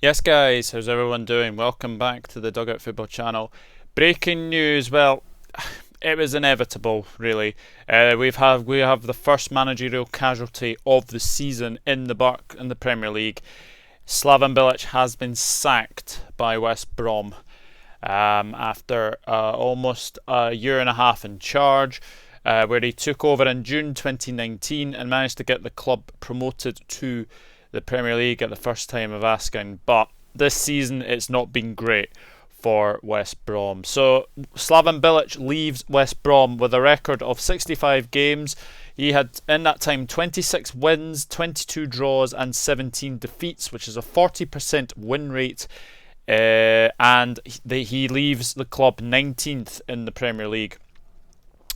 Yes, guys, how's everyone doing? Welcome back to the Dugout Football channel. Breaking news. Well, it was inevitable, really. We have the first managerial casualty of the season in the Premier League. Slaven Bilic has been sacked by West Brom after almost a year and a half in charge. Where he took over in June 2019 and managed to get the club promoted to the Premier League at the first time of asking. But this season it's not been great for West Brom. So Slaven Bilic leaves West Brom with a record of 65 games. He had in that time 26 wins, 22 draws and 17 defeats, which is a 40% win rate. And he leaves the club 19th in the Premier League.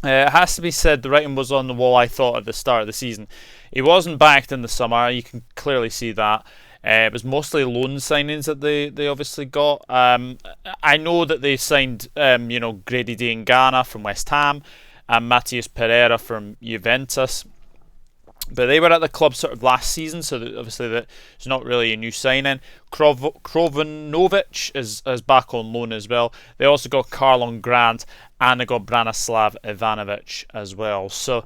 It has to be said, the writing was on the wall, I thought, at the start of the season. He wasn't backed in the summer, you can clearly see that. It was mostly loan signings that they obviously got. I know that they signed, Grady Diangana from West Ham and Matheus Pereira from Juventus. But they were at the club sort of last season, so obviously it's not really a new signing. Krovanovic is back on loan as well. They also got Karlon Grant and they got Branislav Ivanovic as well. So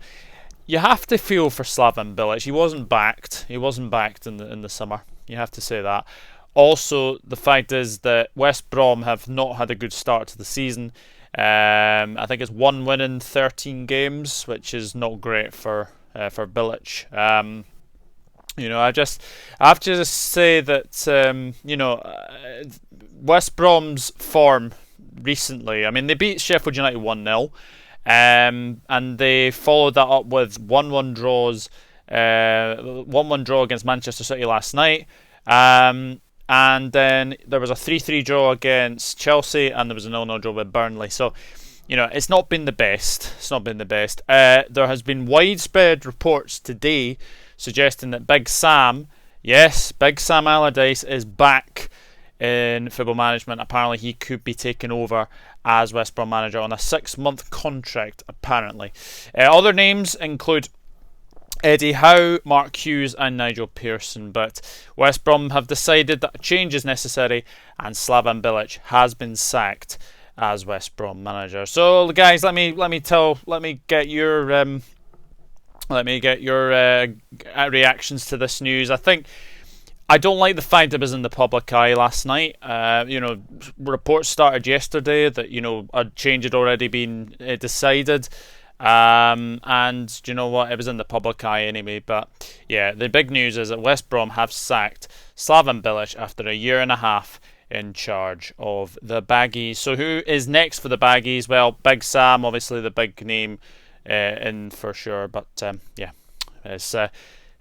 you have to feel for Slaven Bilic. He wasn't backed. He wasn't backed in the summer. You have to say that. Also, the fact is that West Brom have not had a good start to the season. I think it's 1 win in 13 games, which is not great for Bilic. I have to just say that West Brom's form recently. I mean, they beat Sheffield United 1-0, and they followed that up with 1-1 draws, 1-1 draw against Manchester City last night. And then there was a 3-3 draw against Chelsea, and there was a 0-0 draw with Burnley. So, it's not been the best. It's not been the best. There has been widespread reports today suggesting that Big Sam, yes, Big Sam Allardyce is back in football management. Apparently, he could be taking over as West Brom manager on a 6-month contract, apparently. Other names include Eddie Howe, Mark Hughes and Nigel Pearson, but West Brom have decided that a change is necessary and Slaven Bilic has been sacked as West Brom manager. So guys, let me get your reactions to this news. I don't like the fact it was in the public eye last night. Reports started yesterday that a change had already been decided. And you know what? It was in the public eye anyway. But yeah, the big news is that West Brom have sacked Slaven Bilic after a year and a half in charge of the Baggies. So who is next for the Baggies? Well, Big Sam, obviously the big name in for sure. But it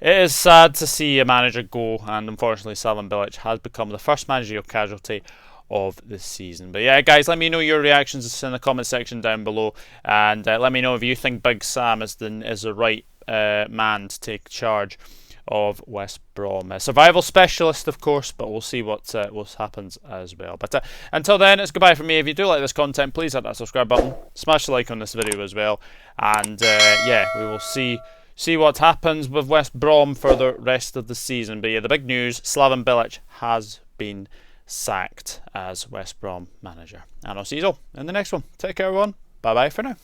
is sad to see a manager go, and unfortunately, Slaven Bilic has become the first managerial casualty of this season. But yeah, guys, let me know your reactions in the comment section down below, and let me know if you think Big Sam is the right man to take charge of West Brom. A survival specialist, of course, but we'll see what happens as well. But until then, it's goodbye from me. If you do like this content, please hit that subscribe button, smash the like on this video as well, and we will see what happens with West Brom for the rest of the season. But yeah, the big news: Slaven Bilic has been sacked as West Brom manager. And I'll see you all in the next one. Take care, everyone. Bye bye for now.